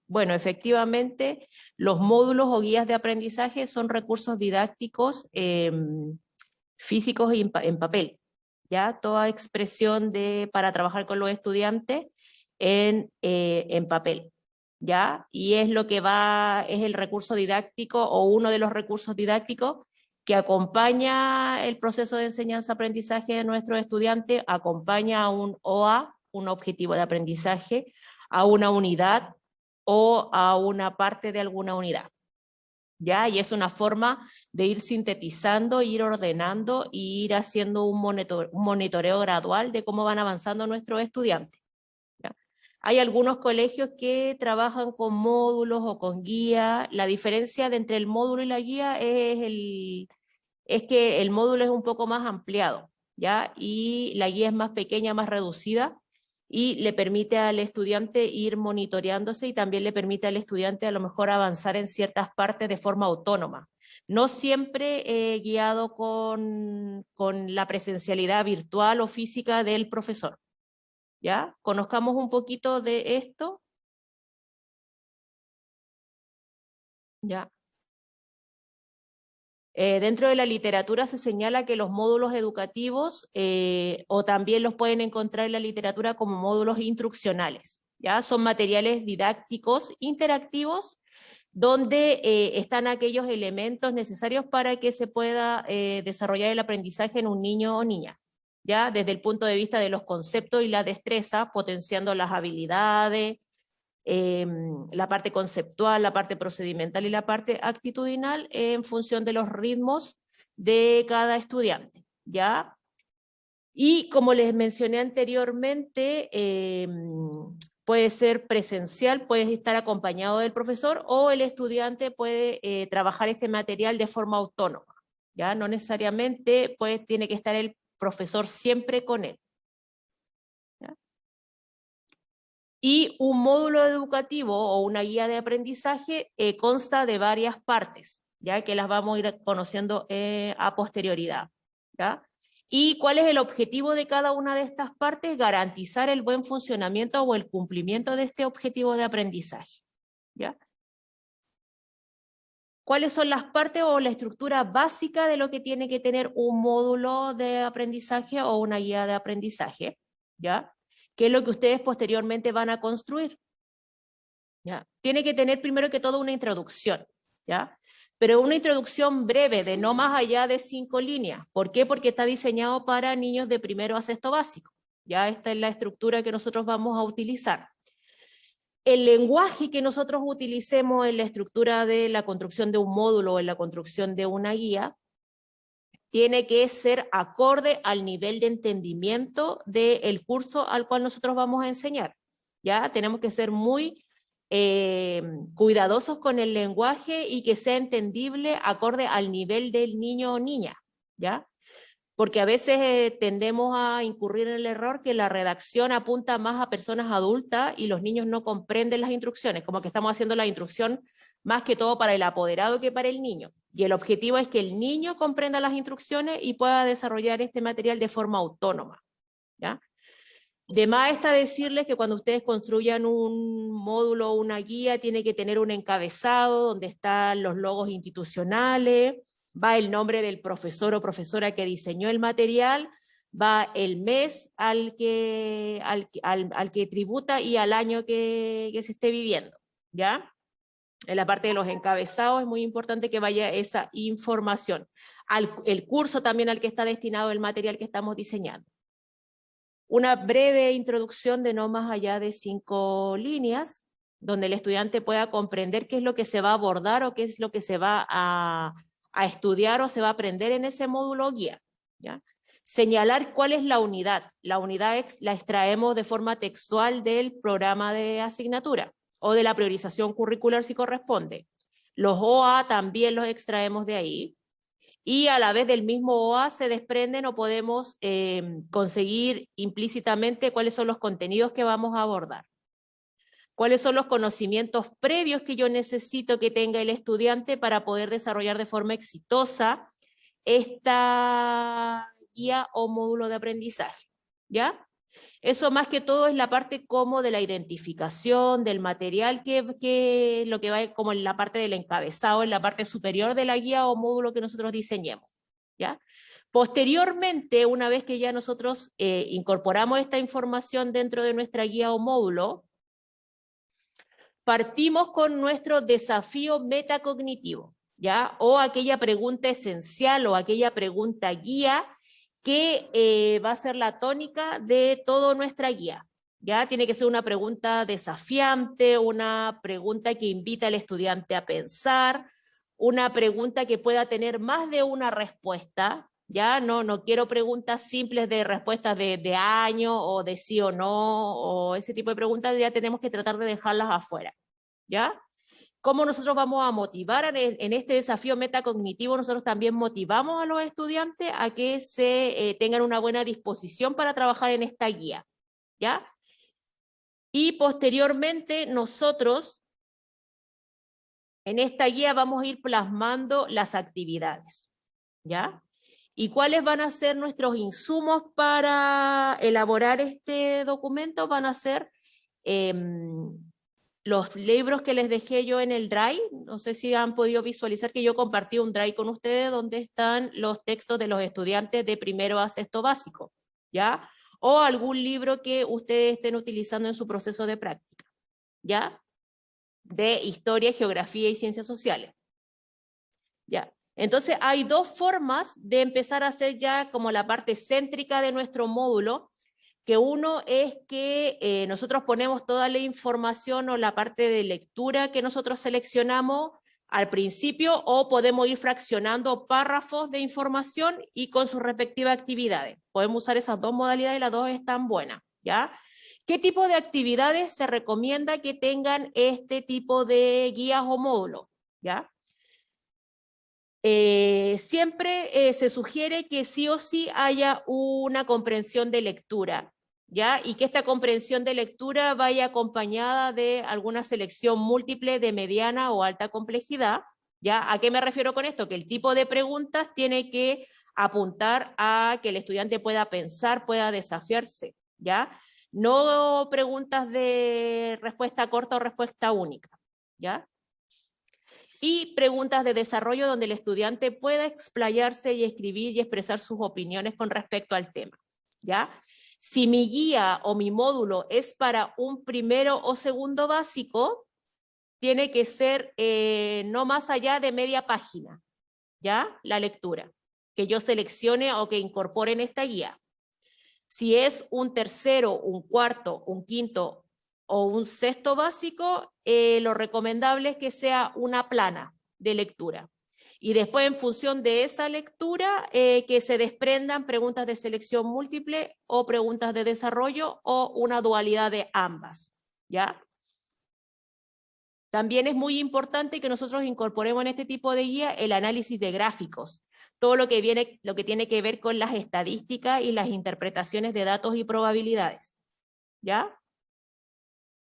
Bueno, efectivamente, los módulos o guías de aprendizaje son recursos didácticos físicos y en papel, ¿ya? Toda expresión para trabajar con los estudiantes en papel, ¿ya? Y es lo que es el recurso didáctico o uno de los recursos didácticos que acompaña el proceso de enseñanza-aprendizaje de nuestros estudiantes, acompaña a un OA, un objetivo de aprendizaje, a una unidad o a una parte de alguna unidad. ¿Ya? Y es una forma de ir sintetizando, ir ordenando y ir haciendo un monitoreo gradual de cómo van avanzando nuestros estudiantes. ¿Ya? Hay algunos colegios que trabajan con módulos o con guía. La diferencia entre el módulo y la guía es que el módulo es un poco más ampliado, ¿ya? Y la guía es más pequeña, más reducida, y le permite al estudiante ir monitoreándose y también le permite al estudiante a lo mejor avanzar en ciertas partes de forma autónoma. No siempre guiado con la presencialidad virtual o física del profesor. ¿Ya? Conozcamos un poquito de esto. ¿Ya? Dentro de la literatura se señala que los módulos educativos, o también los pueden encontrar en la literatura como módulos instruccionales, ¿ya? Son materiales didácticos interactivos donde están aquellos elementos necesarios para que se pueda desarrollar el aprendizaje en un niño o niña, ¿ya? Desde el punto de vista de los conceptos y la destreza, potenciando las habilidades, la parte conceptual, la parte procedimental y la parte actitudinal en función de los ritmos de cada estudiante, ¿ya? Y como les mencioné anteriormente, puede ser presencial, puede estar acompañado del profesor o el estudiante puede trabajar este material de forma autónoma, ¿ya? No necesariamente tiene que estar el profesor siempre con él. Y un módulo educativo o una guía de aprendizaje consta de varias partes, ya que las vamos a ir conociendo a posterioridad, ¿ya? ¿Y cuál es el objetivo de cada una de estas partes? Garantizar el buen funcionamiento o el cumplimiento de este objetivo de aprendizaje, ¿ya? ¿Cuáles son las partes o la estructura básica de lo que tiene que tener un módulo de aprendizaje o una guía de aprendizaje? ¿Ya? ¿Qué es lo que ustedes posteriormente van a construir? ¿Ya? Tiene que tener primero que todo una introducción, ¿ya? Pero una introducción breve, de no más allá de 5 líneas. ¿Por qué? Porque está diseñado para niños de primero a sexto básico. Ya esta es la estructura que nosotros vamos a utilizar. El lenguaje que nosotros utilicemos en la estructura de la construcción de un módulo o en la construcción de una guía tiene que ser acorde al nivel de entendimiento del curso al cual nosotros vamos a enseñar. ¿Ya? Tenemos que ser muy cuidadosos con el lenguaje y que sea entendible acorde al nivel del niño o niña, ¿ya? Porque a veces tendemos a incurrir en el error que la redacción apunta más a personas adultas y los niños no comprenden las instrucciones, como que estamos haciendo la instrucción más que todo para el apoderado que para el niño. Y el objetivo es que el niño comprenda las instrucciones y pueda desarrollar este material de forma autónoma, ¿ya? De más está decirles que cuando ustedes construyan un módulo o una guía, tiene que tener un encabezado donde están los logos institucionales, va el nombre del profesor o profesora que diseñó el material, va el mes al que tributa y al año que se esté viviendo, ¿ya? En la parte de los encabezados es muy importante que vaya esa información. El curso también al que está destinado el material que estamos diseñando. Una breve introducción de no más allá de 5 líneas, donde el estudiante pueda comprender qué es lo que se va a abordar o qué es lo que se va a estudiar o se va a aprender en ese módulo guía, ¿ya? Señalar cuál es la unidad. La unidad la extraemos de forma textual del programa de asignatura o de la priorización curricular si corresponde. Los OA también los extraemos de ahí. Y a la vez del mismo OA se desprenden o podemos conseguir implícitamente cuáles son los contenidos que vamos a abordar. Cuáles son los conocimientos previos que yo necesito que tenga el estudiante para poder desarrollar de forma exitosa esta guía o módulo de aprendizaje, ¿ya? Eso más que todo es la parte como de la identificación, del material que lo que va como en la parte del encabezado, en la parte superior de la guía o módulo que nosotros diseñemos, ¿ya? Posteriormente, una vez que ya nosotros incorporamos esta información dentro de nuestra guía o módulo, partimos con nuestro desafío metacognitivo, ¿ya? O aquella pregunta esencial o aquella pregunta guía que va a ser la tónica de toda nuestra guía, ¿ya? Tiene que ser una pregunta desafiante, una pregunta que invita al estudiante a pensar, una pregunta que pueda tener más de una respuesta, ¿ya? No quiero preguntas simples de respuestas de año o de sí o no, o ese tipo de preguntas ya tenemos que tratar de dejarlas afuera, ¿ya? ¿Cómo nosotros vamos a motivar en este desafío metacognitivo? Nosotros también motivamos a los estudiantes a que tengan una buena disposición para trabajar en esta guía, ¿ya? Y posteriormente nosotros en esta guía vamos a ir plasmando las actividades, ¿ya? ¿Y cuáles van a ser nuestros insumos para elaborar este documento? Van a ser los libros que les dejé yo en el Drive. No sé si han podido visualizar que yo compartí un Drive con ustedes donde están los textos de los estudiantes de primero a sexto básico, ¿ya? O algún libro que ustedes estén utilizando en su proceso de práctica, ¿ya? De historia, geografía y ciencias sociales, ¿ya? Entonces hay dos formas de empezar a hacer ya como la parte céntrica de nuestro módulo, que uno es que nosotros ponemos toda la información o la parte de lectura que nosotros seleccionamos al principio, o podemos ir fraccionando párrafos de información y con sus respectivas actividades. Podemos usar esas dos modalidades y las dos están buenas, ¿ya? ¿Qué tipo de actividades se recomienda que tengan este tipo de guías o módulos? ¿Ya? Siempre se sugiere que sí o sí haya una comprensión de lectura, ¿ya? Y que esta comprensión de lectura vaya acompañada de alguna selección múltiple de mediana o alta complejidad, ¿ya? ¿A qué me refiero con esto? Que el tipo de preguntas tiene que apuntar a que el estudiante pueda pensar, pueda desafiarse, ¿ya? No preguntas de respuesta corta o respuesta única, ¿ya? Y preguntas de desarrollo donde el estudiante pueda explayarse y escribir y expresar sus opiniones con respecto al tema, ¿ya? Si mi guía o mi módulo es para un primero o segundo básico, tiene que ser no más allá de media página, ¿ya? La lectura, que yo seleccione o que incorpore en esta guía. Si es un tercero, un cuarto, un quinto o un sexto básico, lo recomendable es que sea una plana de lectura. Y después, en función de esa lectura, que se desprendan preguntas de selección múltiple o preguntas de desarrollo o una dualidad de ambas, ¿ya? También es muy importante que nosotros incorporemos en este tipo de guía el análisis de gráficos, todo lo que tiene que ver con las estadísticas y las interpretaciones de datos y probabilidades, ¿ya?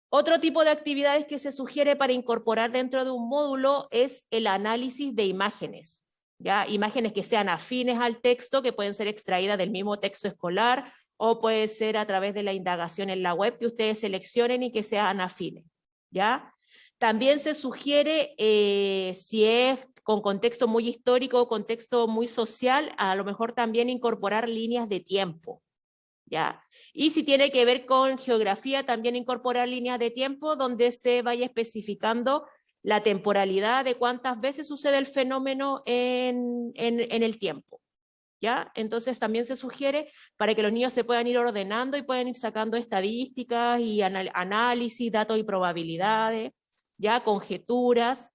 Otro tipo de actividades que se sugiere para incorporar dentro de un módulo es el análisis de imágenes, ¿ya? Imágenes que sean afines al texto, que pueden ser extraídas del mismo texto escolar, o puede ser a través de la indagación en la web que ustedes seleccionen y que sean afines, ¿ya? También se sugiere, si es con contexto muy histórico o contexto muy social, a lo mejor también incorporar líneas de tiempo, ¿ya? Y si tiene que ver con geografía, también incorporar líneas de tiempo donde se vaya especificando la temporalidad de cuántas veces sucede el fenómeno en el tiempo, ¿ya? Entonces también se sugiere para que los niños se puedan ir ordenando y puedan ir sacando estadísticas y análisis, datos y probabilidades, ¿ya? Conjeturas.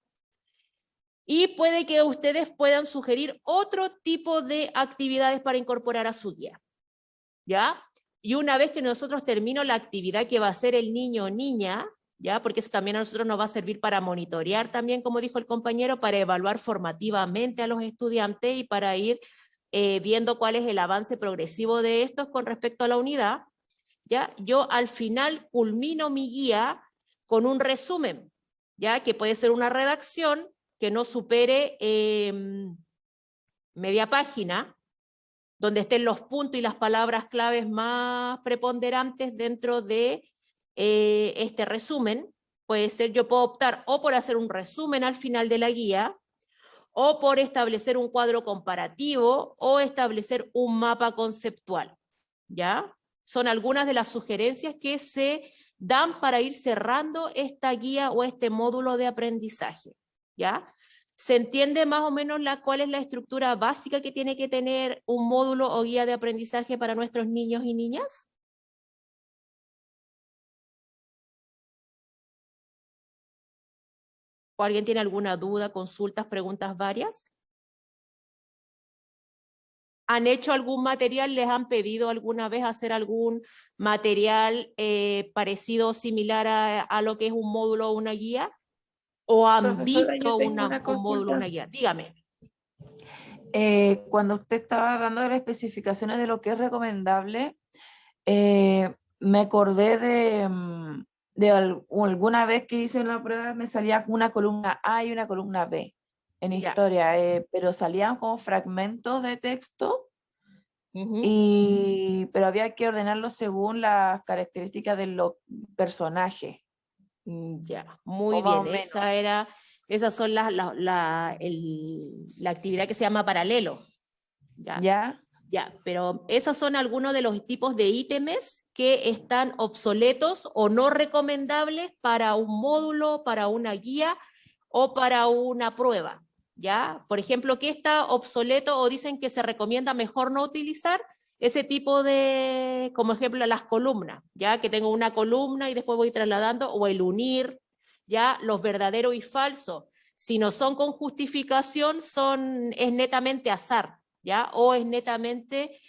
Y puede que ustedes puedan sugerir otro tipo de actividades para incorporar a su guía, ¿ya? Y una vez que nosotros terminemos la actividad que va a hacer el niño o niña, ¿ya? Porque eso también a nosotros nos va a servir para monitorear también, como dijo el compañero, para evaluar formativamente a los estudiantes y para ir viendo cuál es el avance progresivo de estos con respecto a la unidad, ¿ya? Yo al final culmino mi guía con un resumen, ¿ya? Que puede ser una redacción que no supere media página, donde estén los puntos y las palabras claves más preponderantes dentro de este resumen. Puede ser, yo puedo optar o por hacer un resumen al final de la guía, o por establecer un cuadro comparativo, o establecer un mapa conceptual, ¿ya? Son algunas de las sugerencias que se dan para ir cerrando esta guía o este módulo de aprendizaje, ¿ya? ¿Se entiende más o menos cuál es la estructura básica que tiene que tener un módulo o guía de aprendizaje para nuestros niños y niñas? ¿O alguien tiene alguna duda, consultas, preguntas varias? ¿Han hecho algún material? ¿Les han pedido alguna vez hacer algún material parecido o similar a lo que es un módulo o una guía? ¿O han Profesora, yo visto tengo una un módulo o consulta. una guía? Dígame. Cuando usted estaba dando las especificaciones de lo que es recomendable, me acordé de alguna vez que hice una prueba, me salía una columna A y una columna B en Ya. historia, pero salían como fragmentos de texto, Ujú. pero había que ordenarlo según las características de los personajes, Ya, muy o más o bien. menos. Esas son la actividad que se llama paralelo. Ya. ¿Ya? Ya, pero esos son algunos de los tipos de ítems que están obsoletos o no recomendables para un módulo, para una guía o para una prueba, ¿ya? Por ejemplo, ¿qué está obsoleto o dicen que se recomienda mejor no utilizar? Ese tipo de, como ejemplo, las columnas, ¿ya? Que tengo una columna y después voy trasladando, o el unir, ¿ya? Los verdaderos y falsos. Si no son con justificación, es netamente azar, ¿ya? O es netamente,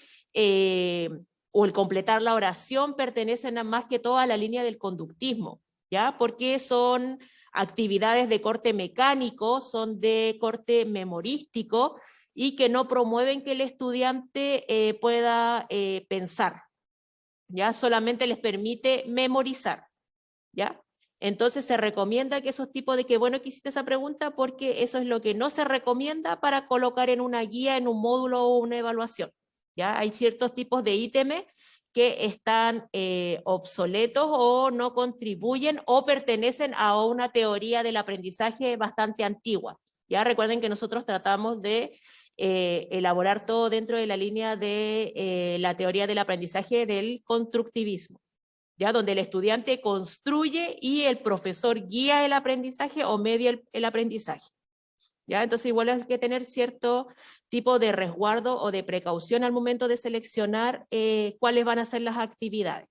o el completar la oración pertenecen más que todo a la línea del conductismo, ¿ya? Porque son actividades de corte mecánico, son de corte memorístico y que no promueven que el estudiante pueda pensar, ¿ya? Solamente les permite memorizar, ¿ya? Entonces se recomienda que esos tipos de, que bueno que hiciste esa pregunta, porque eso es lo que no se recomienda para colocar en una guía, en un módulo o una evaluación, ¿ya? Hay ciertos tipos de ítems que están obsoletos o no contribuyen o pertenecen a una teoría del aprendizaje bastante antigua, ¿ya? Recuerden que nosotros tratamos de elaborar todo dentro de la línea de la teoría del aprendizaje del constructivismo, ¿ya? Donde el estudiante construye y el profesor guía el aprendizaje o media el aprendizaje, ¿ya? Entonces igual hay que tener cierto tipo de resguardo o de precaución al momento de seleccionar cuáles van a ser las actividades.